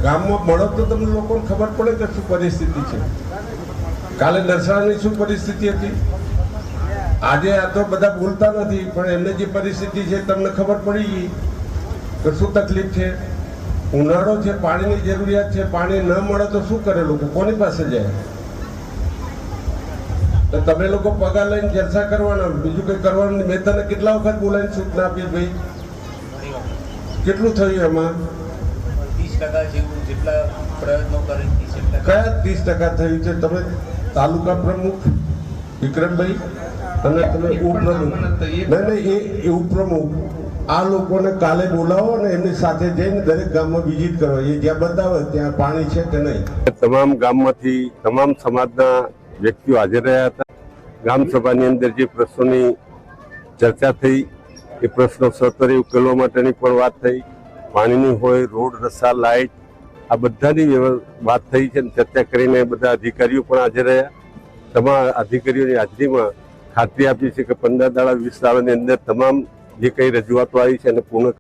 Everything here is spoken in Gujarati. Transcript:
ગામમાં મળો તો તમને લોકોને ખબર પડે કે શું પરિસ્થિતિ છે. કાલે નરસાણાની શું પરિસ્થિતિ હતી, આજે આ તો બધા બોલતા નથી, પણ એમને જે પરિસ્થિતિ છે તમને ખબર પડી ગઈ કે શું તકલીફ છે. ઉનાળો છે, પાણીની જરૂરિયાત છે, પાણી ન મળે તો શું કરે લોકો, કોની પાસે જાય? તો તમે લોકો પગાર લઈને જલસા કરવાના, બીજું કંઈ કરવાનું. મેં તને કેટલા વખત બોલાવીને સૂચના આપી ભાઈ, કેટલું થયું એમાં? 30% જેવું જેટલા પ્રયત્નો કરે 30%. કયા 30% થયું છે? તમે તાલુકા પ્રમુખ વિક્રમભાઈ અને તમે ઉપપ્રમુખ, નહીં એ ઉપપ્રમુખ, આ લોકોને કાલે બોલાવો અને એમની સાથે જઈને દરેક ગામમાં વિઝિટ કરો, એ જ્યાં બતાવે ત્યાં પાણી છે કે નહીં. તમામ ગામમાંથી તમામ સમાજના વ્યક્તિઓ હાજર રહ્યા હતા. ગામ સભાની અંદર જે પ્રશ્નોની ચર્ચા થઈ એ પ્રશ્નો સત્વરે ઉકેલવા માટેની પણ વાત થઈ. પાણીની હોય, રોડ, રસ્તા, લાઇટ, આ બધાની વાત થઈ છે. ચર્ચા કરીને બધા અધિકારીઓ પણ હાજર રહ્યા. તમામ અધિકારીઓની હાજરીમાં ખાતરી આપી છે કે 15 દાડા 20 દાડાની અંદર તમામ જે કંઈ રજૂઆતો આવી છે એને પૂર્ણ